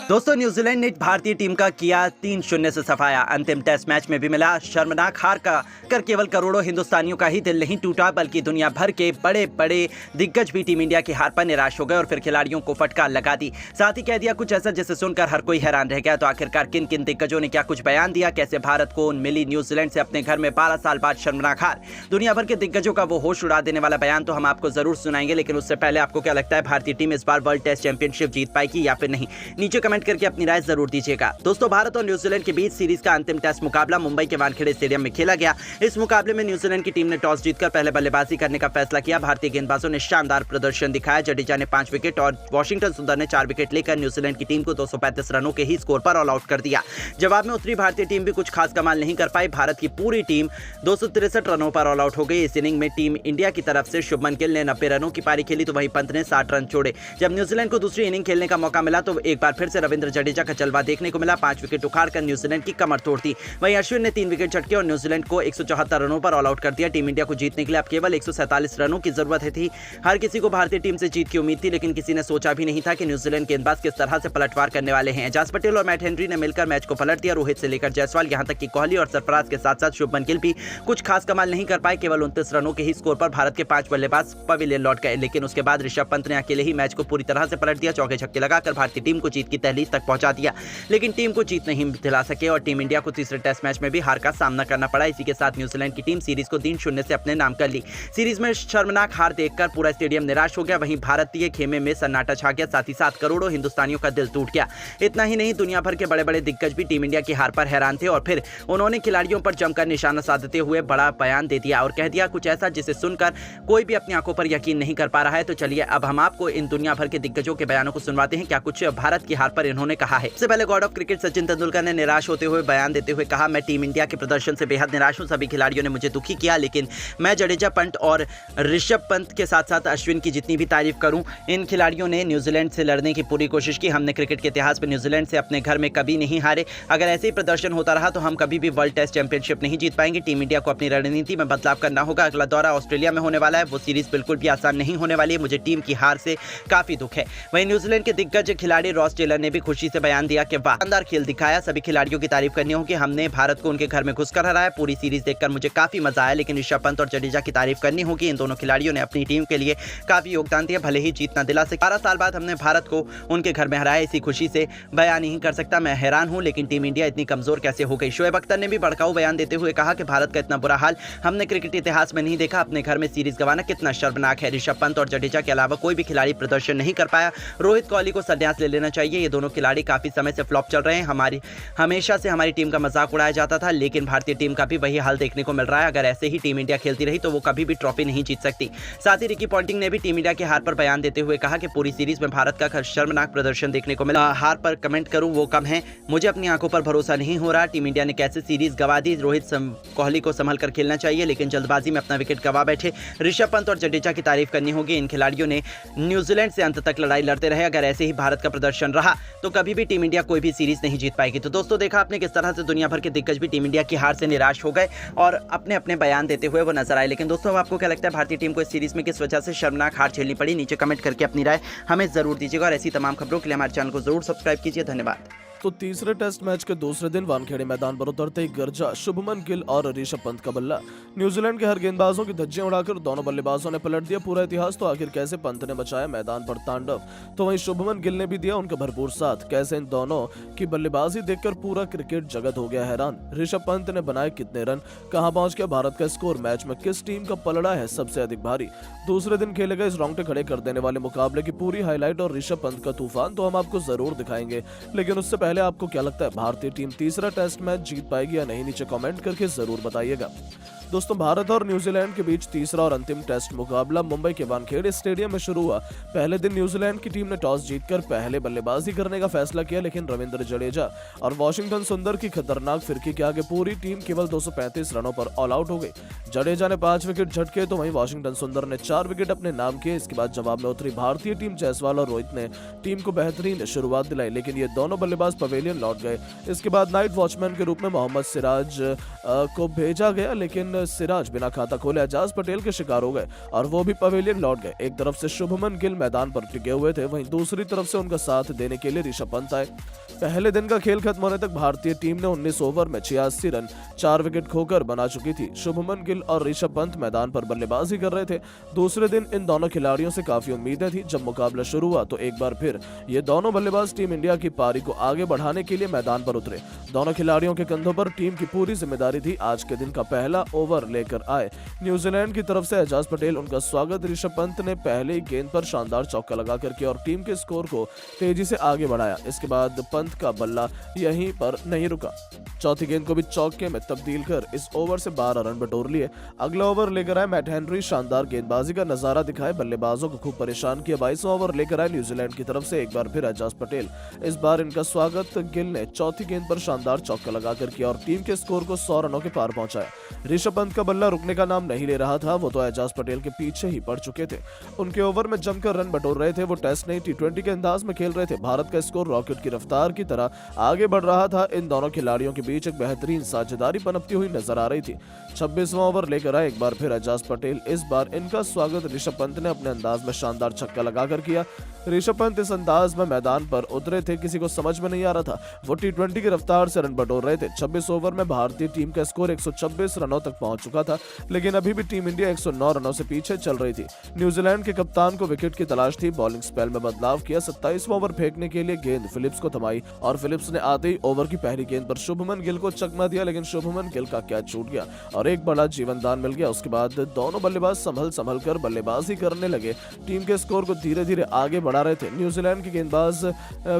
दोस्तों न्यूजीलैंड ने भारतीय टीम का किया 3-0 से सफाया। अंतिम टेस्ट मैच में भी मिला शर्मनाक हार का कर केवल करोड़ों हिंदुस्तानियों का ही दिल नहीं टूटा, बल्कि दुनिया भर के बड़े बड़े दिग्गज भी टीम इंडिया की हार पर निराश हो गए और फिर खिलाड़ियों को फटकार लगा दी। साथ ही कह दिया कुछ ऐसा जिसे सुनकर हर कोई हैरान रह गया। तो आखिरकार किन किन दिग्गजों ने क्या कुछ बयान दिया, कैसे भारत को मिली न्यूजीलैंड से अपने घर में 12 साल बाद शर्मनाक हार, दुनिया भर के दिग्गजों का वो होश उड़ा देने वाला बयान तो हम आपको जरूर सुनाएंगे। लेकिन उससे पहले आपको क्या लगता है भारतीय टीम इस बार वर्ल्ड टेस्ट चैंपियनशिप जीत पाएगी या फिर नहीं, नीचे कमेंट करके अपनी राय जरूर दीजिएगा। दोस्तों भारत और न्यूजीलैंड के बीच सीरीज का अंतिम टेस्ट मुकाबला मुंबई के वानखेड़े स्टेडियम में खेला गया। इस मुकाबले में न्यूजीलैंड की टीम ने टॉस जीतकर पहले बल्लेबाजी करने का फैसला किया। भारतीय गेंदबाजों ने शानदार प्रदर्शन दिखाया। जडेजा ने 5 विकेट और वॉशिंगटन सुंदर ने 4 विकेट लेकर न्यूजीलैंड की टीम को 235 रनों के ही स्कोर पर ऑल आउट कर दिया। जवाब में उतरी भारतीय टीम भी कुछ खास कमाल नहीं कर पाई। भारत की पूरी टीम 263 रनों पर ऑल आउट हो गई। इस इनिंग में टीम इंडिया की तरफ से शुभमन गिल ने 90 रनों की पारी खेली तो वहीं पंत ने 60 रन छोड़े। जब न्यूजीलैंड को दूसरी इनिंग खेलने का मौका मिला तो एक बार फिर से रविंद्र जडेजा का जलवा देखने को मिला। 5 विकेट उखाड़कर न्यूजीलैंड की कमर तोड़ दी। वहीं अश्विन ने 3 विकेट झटके और न्यूजीलैंड को 174 रनों पर ऑल आउट कर दिया। टीम इंडिया को जीतने के लिए अब केवल 147 रनों की जरूरत थी। हर किसी को भारतीय टीम से जीत की उम्मीद थी, लेकिन किसी ने सोचा भी नहीं था कि न्यूजीलैंड गेंदबाज किस तरह से पलटवार करने वाले हैं। एजाज पटेल और मैट हेनरी ने मिलकर मैच को पलट दिया। रोहित से लेकर जायसवाल यहां तक कि कोहली और सरफराज के साथ साथ शुभमन गिल भी कुछ खास कमाल नहीं कर पाए। केवल 29 रनों के ही स्कोर पर भारत के 5 बल्लेबाज पवेलियन लौट गए। लेकिन उसके बाद ऋषभ पंत ने अकेले ही मैच को पूरी तरह से पलट दिया। चौके छक्के लगाकर भारतीय टीम को जीत की दहलीज तक पहुंचा दिया, लेकिन टीम को जीत नहीं दिला सके और टीम इंडिया को तीसरे टेस्ट मैच में भी हार का सामना करना पड़ा। इसी के साथ न्यूजीलैंड की टीम सीरीज को 3-0 से अपने नाम कर ली। सीरीज में शर्मनाक हार देखकर पूरा स्टेडियम निराश हो गया। वहीं भारतीय खेमे में सन्नाटा छा गया। साथ ही साथ करोड़ों हिंदुस्तानियों का दिल टूट गया। इतना ही नहीं, दुनिया भर के बड़े बड़े दिग्गज भी टीम इंडिया की हार पर हैरान थे और फिर उन्होंने खिलाड़ियों पर जमकर निशाना साधते हुए बड़ा बयान दे दिया और कह दिया कुछ ऐसा जिसे सुनकर कोई भी अपनी आंखों पर यकीन नहीं कर पा रहा है। तो चलिए अब हम आपको इन दुनिया भर के दिग्गजों के बयानों को सुनवाते हैं, क्या कुछ भारत की हार पर इन्होंने कहा है। सबसे पहले God of cricket Sachin Tendulkar ने निराश होते हुए बयान देते हुए कहा, मैं टीम इंडिया के प्रदर्शन से बेहद निराश हूं। सभी खिलाड़ियों ने मुझे दुखी किया, लेकिन मैं जडेजा, पंत और ऋषभ पंत के साथ साथ अश्विन की जितनी भी तारीफ करूं, इन खिलाड़ियों ने न्यूजीलैंड से लड़ने की पूरी कोशिश की। हमने क्रिकेट के इतिहास में न्यूजीलैंड से अपने घर में कभी नहीं हारे। अगर ऐसे ही प्रदर्शन होता रहा तो हम कभी भी वर्ल्ड टेस्ट चैंपियनशिप नहीं जीत पाएंगे। टीम इंडिया को अपनी रणनीति में बदलाव करना होगा। अगला दौरा ऑस्ट्रेलिया में होने वाला है, वो सीरीज बिल्कुल भी आसान नहीं होने वाली है। मुझे टीम की हार से काफी दुख है। वहीं न्यूजीलैंड के दिग्गज खिलाड़ी रॉस टेलर ने भी खुशी से बयान दिया कि वाह, शानदार खेल दिखाया। सभी खिलाड़ियों की तारीफ करनी होगी। हमने भारत को उनके घर में घुसकर हराया। पूरी सीरीज देखकर मुझे काफी मजा आया, लेकिन ऋषभ पंत और जडेजा की तारीफ करनी होगी। इन दोनों खिलाड़ियों ने अपनी टीम के लिए काफी योगदान दिया। भले ही जीत न दिला सके, 12 साल बाद हमने भारत को उनके घर में हराया। इसी खुशी से बयान नहीं कर सकता। मैं हैरान हूं, लेकिन टीम इंडिया इतनी कमजोर कैसे हो गई। शोएब अख्तर ने भी भड़काऊ बयान देते हुए कहा कि भारत का इतना बुरा हाल हमने क्रिकेट इतिहास में नहीं देखा। अपने घर में सीरीज गंवाना कितना शर्मनाक है। ऋषभ पंत और जडेजा के अलावा कोई भी खिलाड़ी प्रदर्शन नहीं कर पाया। रोहित कोहली को संन्यास ले लेना चाहिए। ये दोनों खिलाड़ी काफी समय से फ्लॉप चल रहे हैं। हमेशा से हमारी टीम का मजाक उड़ाया जाता था, लेकिन भारतीय टीम का भी वही हाल देखने को मिल रहा है। अगर ऐसे ही टीम इंडिया खेलती रही तो वो कभी भी ट्रॉफी नहीं जीत सकती। साथ ही रिकी पॉन्टिंग ने भी टीम इंडिया के हार पर बयान देते हुए कहा कि पूरी सीरीज में भारत का शर्मनाक प्रदर्शन देखने को मिला। हार पर कमेंट करूं वो कम है, मुझे अपनी आंखों पर भरोसा नहीं हो रहा। टीम इंडिया ने कैसे सीरीज गंवा दी। रोहित कोहली को संभल कर खेलना चाहिए, लेकिन जल्दबाजी में अपना विकेट गंवा बैठे। ऋषभ पंत और जडेजा की तारीफ करनी होगी। इन खिलाड़ियों ने न्यूजीलैंड से अंत तक लड़ाई लड़ते रहे। अगर ऐसे ही भारत का प्रदर्शन रहा तो कभी भी टीम इंडिया कोई भी सीरीज नहीं जीत पाएगी। तो दोस्तों देखा आपने किस तरह से दुनिया भर के दिग्गज भी टीम इंडिया की हार से निराश हो गए और अपने अपने बयान देते हुए वो नजर आए। लेकिन दोस्तों आपको क्या लगता है भारतीय टीम को इस सीरीज में किस वजह से शर्मनाक हार झेलनी पड़ी? नीचे कमेंट करके अपनी राय हमें जरूर दीजिएगा और ऐसी तमाम खबरों के लिए हमारे चैनल को जरूर सब्सक्राइब कीजिए। धन्यवाद। तो तीसरे टेस्ट मैच के दूसरे दिन वानखेड़े मैदान पर उतरते ही गरजा शुभमन गिल और ऋषभ पंत का बल्ला। न्यूजीलैंड के हर गेंदबाजों की धज्जियां उड़ाकर दोनों बल्लेबाजों ने पलट दिया पूरा इतिहास। तो आखिर कैसे पंत ने बचाया मैदान पर तांडव, तो वहीं शुभमन गिल ने भी दिया उनका भरपूर साथ। कैसे इन दोनों की बल्लेबाजी देखकर पूरा क्रिकेट जगत हो गया हैरान। ऋषभ पंत ने बनाए कितने रन, कहां पहुंच गया भारत का स्कोर, मैच में किस टीम का पलड़ा है सबसे अधिक भारी। दूसरे दिन खेले गए इस रोंगटे खड़े कर देने वाले मुकाबले की पूरी हाईलाइट और ऋषभ पंत का तूफान तो हम आपको जरूर दिखाएंगे। लेकिन उससे पहले आपको क्या लगता है भारतीय टीम तीसरा टेस्ट मैच जीत पाएगी या नहीं, नीचे कमेंट करके जरूर बताइएगा। दोस्तों भारत और न्यूजीलैंड के बीच तीसरा और अंतिम टेस्ट मुकाबला मुंबई के वानखेड़े स्टेडियम में शुरू हुआ। पहले दिन न्यूजीलैंड की टीम ने टॉस जीतकर पहले बल्लेबाजी करने का फैसला किया, लेकिन रविंद्र जडेजा और वॉशिंगटन सुंदर की खतरनाक फिरकी के आगे पूरी टीम केवल 235 रनों पर ऑल आउट हो गई। जडेजा ने 5 विकेट झटके तो वहीं वॉशिंगटन सुंदर ने 4 विकेट अपने नाम किए। इसके बाद जवाब में उतरी भारतीय टीम जायसवाल और रोहित ने टीम को बेहतरीन शुरुआत दिलाई, लेकिन ये दोनों बल्लेबाज पवेलियन लौट गए। इसके बाद नाइट वॉचमैन के रूप में मोहम्मद सिराज को भेजा गया, लेकिन सिराज बिना खाता खोले एजाज पटेल के शिकार हो गए और वो भी पवेलियन लौट गए। एक तरफ से शुभमन गिल मैदान पर टिके हुए थे, वहीं दूसरी तरफ से उनका साथ देने के लिए ऋषभ पंत आए। पहले दिन का खेल खत्म होने तक भारतीय टीम ने 19 ओवर में 86 रन 4 विकेट खोकर बना चुकी थी। शुभमन गिल और ऋषभ पंत मैदान पर बल्लेबाजी कर रहे थे। दूसरे दिन इन दोनों खिलाड़ियों से काफी उम्मीदें थी। जब मुकाबला शुरू हुआ तो एक बार फिर ये दोनों बल्लेबाज टीम इंडिया की पारी को आगे बढ़ाने के लिए मैदान पर उतरे। दोनों खिलाड़ियों के कंधों पर टीम की पूरी जिम्मेदारी थी। आज के दिन का पहला ओवर लेकर आए न्यूजीलैंड की तरफ से एजाज पटेल, उनका स्वागत ऋषभ पंत ने पहले ही गेंद पर शानदार चौका लगाकर किया और टीम के स्कोर को तेजी से आगे बढ़ाया। इसके बाद पंत का बल्ला यहीं पर नहीं रुका, चौथी गेंद को भी चौके में तब्दील कर इस ओवर से 12 रन बटोर लिए। अगला ओवर लेकर आए मैट हेनरी, शानदार गेंदबाजी का नजारा दिखाए, बल्लेबाजों को खूब परेशान किया। 22वां ओवर लेकर आए न्यूजीलैंड की तरफ से एक बार फिर एजाज पटेल, इस बार इनका स्वागत गिल ने चौथी गेंद पर शानदार चौका लगाकर किया और टीम के स्कोर को 100 रनों के पार पहुंचाया। ऋषभ पंत का बल्ला रुकने का नाम नहीं ले रहा था, वो तो एजाज पटेल के पीछे ही पड़ चुके थे। उनके ओवर में जमकर रन बटोर रहे थे। वो टेस्ट नहीं T20 के अंदाज में खेल रहे थे। भारत का स्कोर रॉकेट की रफ्तार की तरह आगे बढ़ रहा था। इन दोनों खिलाड़ियों के बीच एक बेहतरीन साझेदारी पनपती हुई नजर आ रही थी। 26वां ओवर लेकर आए एक बार फिर एजाज पटेल, इस बार इनका स्वागत ऋषभ पंत ने अपने अंदाज में शानदार छक्का लगाकर किया। ऋषभ पंत इस अंदाज में मैदान पर उतरे थे, किसी को समझ में नहीं आ रहा था। वो T20 की रफ्तार से रन बटोर रहे थे। 26 ओवर में भारतीय टीम का स्कोर 126 रनों तक पहुंच चुका था, लेकिन अभी भी टीम इंडिया 109 रनों से पीछे चल रही थी। न्यूजीलैंड के कप्तान को विकेट की तलाश थी। बॉलिंग स्पेल में बदलाव किया। 27वां ओवर फेंकने के लिए गेंद फिलिप्स को थमाई और फिलिप्स ने आते ही ओवर की पहली गेंद पर शुभमन गिल को चकमा दिया, लेकिन शुभमन गिल का कैच छूट गया और एक बड़ा जीवनदान मिल गया। उसके बाद दोनों बल्लेबाज संभल कर बल्लेबाजी करने लगे। टीम के स्कोर को धीरे धीरे आगे बढ़ा रहे थे। न्यूजीलैंड के गेंदबाज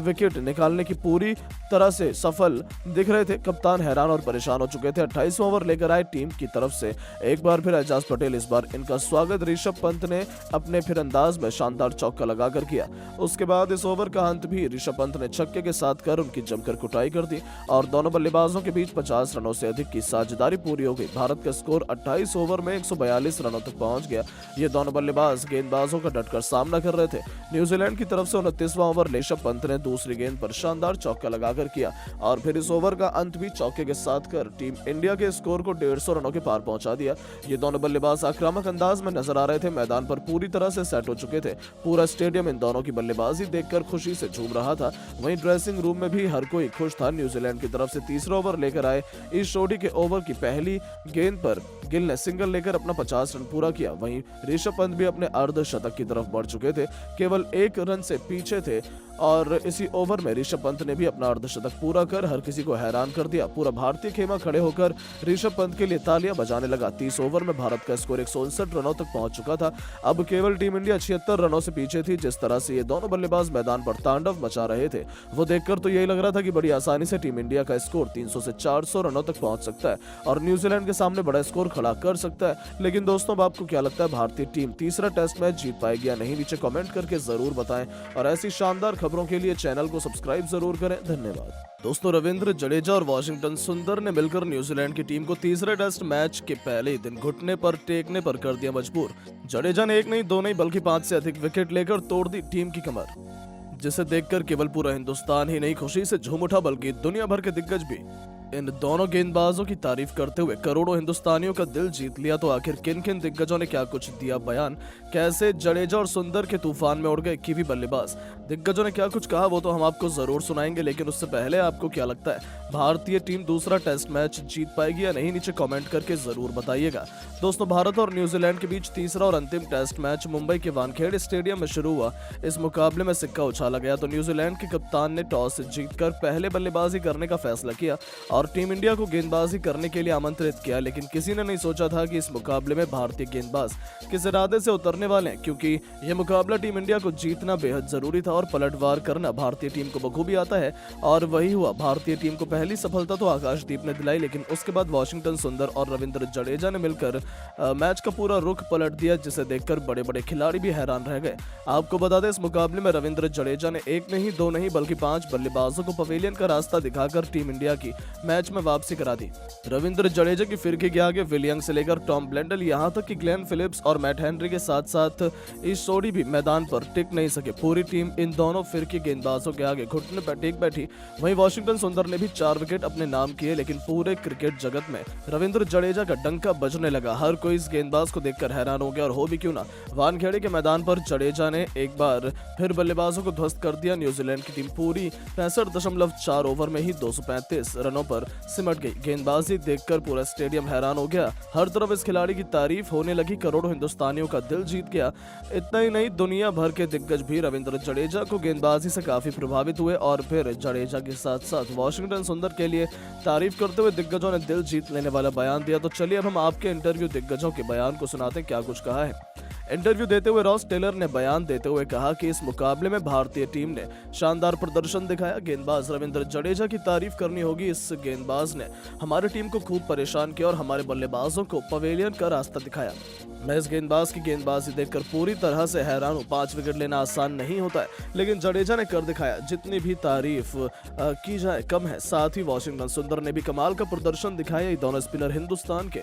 विकेट निकालने की पूरी तरह से सफल दिख रहे थे। कप्तान हैरान और परेशान हो चुके थे। 28वां ओवर लेकर आए टीम की तरफ से एक बार फिर एजाज पटेल, इस बार इनका स्वागत ऋषभ पंत ने अपने फिर अंदाज में शानदार चौका लगाकर किया। उसके बाद इस ओवर का अंत भी ऋषभ पंत ने छक्के के साथ कर उनकी जमकर कुटाई कर दी और दोनों बल्लेबाजों के बीच 50 रनों से अधिक की साझेदारी पूरी हो गई। भारत का स्कोर 28 ओवर में 142 रनों तक पहुंच गया। ये दोनों बल्लेबाज गेंदबाजों का डटकर सामना कर रहे थे। न्यूजीलैंड की तरफ से 29वां ओवर ऋषभ पंत ने दूसरी गेंद पर शानदार चौका लगाकर किया और फिर इस ओवर का अंत भी चौके के साथ कर टीम इंडिया के स्कोर को 150 रनों के पार पहुंचा दिया। ये दोनों बल्लेबाज आक्रामक अंदाज में नजर आ रहे थे, मैदान पर पूरी तरह से सेट हो चुके थे। पूरा स्टेडियम इन दोनों की बल्लेबाजी देखकर खुशी से झूम रहा था। वहीं ड्रेसिंग रूम में भी हर कोई खुश था। न्यूजीलैंड की तरफ से तीसरा ओवर लेकर आए इस जोड़ी के ओवर की पहली गेंद पर गिल ने सिंगल लेकर अपना 50 रन पूरा किया। वहीं ऋषभ पंत भी अपने अर्धशतक की तरफ बढ़ चुके थे, केवल 1 रन से पीछे थे और इसी ओवर में ऋषभ पंत ने भी अपना अर्धशतक पूरा कर हर किसी को हैरान कर दिया। पूरा भारतीय खेमा खड़े होकर ऋषभ पंत के लिए तालियां बजाने लगा। 30 ओवर में भारत का स्कोर 159 रनों तक पहुंच चुका था। अब केवल टीम इंडिया 76 रनों से पीछे थी। जिस तरह से ये दोनों बल्लेबाज मैदान पर तांडव मचा रहे थे, वो देखकर तो यही लग रहा था कि बड़ी आसानी से टीम इंडिया का स्कोर 300 से 400 रनों तक पहुंच सकता है और न्यूजीलैंड के सामने बड़ा स्कोर खड़ा कर सकता है। लेकिन दोस्तों, अब आपको क्या लगता है, भारतीय टीम तीसरा टेस्ट मैच जीत पाएगी या नहीं? नीचे कमेंट करके जरूर बताएं और ऐसी शानदार खबरों के लिए चैनल को सब्सक्राइब जरूर करें। धन्यवाद। दोस्तों, रविंद्र जडेजा और वाशिंगटन सुंदर ने मिलकर न्यूजीलैंड की टीम को तीसरे टेस्ट मैच के पहले ही दिन घुटने पर टेकने पर कर दिया मजबूर। जडेजा ने 1 नहीं 2 नहीं बल्कि 5 से अधिक विकेट लेकर तोड़ दी टीम की कमर, जिसे देखकर केवल पूरा हिंदुस्तान ही नहीं खुशी से झूम उठा बल्कि दुनिया भर के दिग्गज भी। इन दोनों गेंदबाजों की तारीफ करते हुए करोड़ों हिंदुस्तानियों का दिल जीत लिया। तो आखिर किन किन दिग्गजों ने क्या कुछ दिया बयान, कैसे जडेजा और सुंदर के तूफान में उड़ गए कीवी बल्लेबाज, दिग्गजों ने क्या कुछ कहा, वो तो हम आपको जरूर सुनाएंगे। लेकिन उससे पहले आपको क्या लगता है, भारतीय टीम दूसरा टेस्ट मैच जीत पाएगी या नहीं? नीचे कमेंट करके जरूर बताइएगा। दोस्तों, भारत और न्यूजीलैंड के बीच तीसरा और अंतिम टेस्ट मैच मुंबई के वानखेड़े स्टेडियम में शुरू हुआ। इस मुकाबले में सिक्का उछाला गया तो न्यूजीलैंड के कप्तान ने टॉस जीतकर पहले बल्लेबाजी करने का फैसला किया और टीम इंडिया को गेंदबाजी करने के लिए आमंत्रित किया। लेकिन किसी ने नहीं सोचा था कि इस मुकाबले में भारतीय गेंदबाज किस इरादे से उतरने वाले हैं, क्योंकि यह मुकाबला टीम इंडिया को जीतना बेहद जरूरी था और पलटवार करना भारतीय टीम को बखूबी आता है और वही हुआ। भारतीय टीम को पहली सफलता तो आकाशदीप ने दिलाई, लेकिन उसके बाद वाशिंगटन सुंदर और रविंद्र जडेजा ने मिलकर मैच का पूरा रुख पलट दिया, जिसे देखकर बड़े बड़े खिलाड़ी भी हैरान रह गए। आपको बता दें, इस मुकाबले में रविंद्र जडेजा ने 1 नहीं 2 नहीं बल्कि 5 बल्लेबाजों को पवेलियन का रास्ता दिखाकर टीम इंडिया की मैच में वापसी करा दी। रविंद्र जडेजा की फिरकी के आगे विलियम्स से लेकर टॉम ब्लेंडल, यहां तक कि ग्लेन फिलिप्स और मैट हेनरी के साथ साथ इशोडी भी मैदान पर टिक नहीं सके। पूरी टीम इन दोनों फिरकी गेंदबाजों के आगे घुटने पर टेक बैठी। वहीं वाशिंगटन सुंदर ने भी 4 विकेट अपने नाम किए, लेकिन पूरे क्रिकेट जगत में रविंद्र जडेजा का डंका बजने लगा। हर कोई इस गेंदबाज को देखकर हैरान हो गया, और हो भी क्यों ना। वानखेड़े के मैदान पर जडेजा ने एक बार फिर बल्लेबाजों को ध्वस्त कर दिया। न्यूजीलैंड की टीम पूरी 65.4 ओवर में ही 235 रनों पर सिमट गई। गेंदबाजी देखकर पूरा स्टेडियम हैरान हो गया। हर तरफ इस खिलाड़ी की तारीफ होने लगी। करोड़ों हिंदुस्तानियों का दिल जीत गया। इतना ही नहीं, दुनिया भर के दिग्गज भी रविंद्र जडेजा को गेंदबाजी से काफी प्रभावित हुए, और फिर जडेजा के साथ साथ वाशिंगटन सुंदर के लिए तारीफ करते हुए दिग्गजों ने दिल जीत लेने वाला बयान दिया। तो चलिए अब हम आपके इंटरव्यू दिग्गजों के बयान को सुनाते हैं, क्या कुछ कहा है। इंटरव्यू देते हुए रॉस टेलर ने बयान देते हुए कहा कि इस मुकाबले में भारतीय टीम ने शानदार प्रदर्शन दिखाया। गेंदबाज रविंद्र जडेजा की तारीफ करनी होगी। इस गेंदबाज ने हमारी टीम को खूब परेशान किया और हमारे बल्लेबाजों को पवेलियन का रास्ता दिखाया। मैं इस गेंदबाज की गेंदबाजी देखकर पूरी तरह से हैरान हूँ। 5 विकेट लेना आसान नहीं होता है, लेकिन जडेजा ने कर दिखाया। जितनी भी तारीफ की जाए कम है। साथ ही वाशिंगटन सुंदर ने भी कमाल का प्रदर्शन दिखाया। ये दोनों स्पिनर हिंदुस्तान के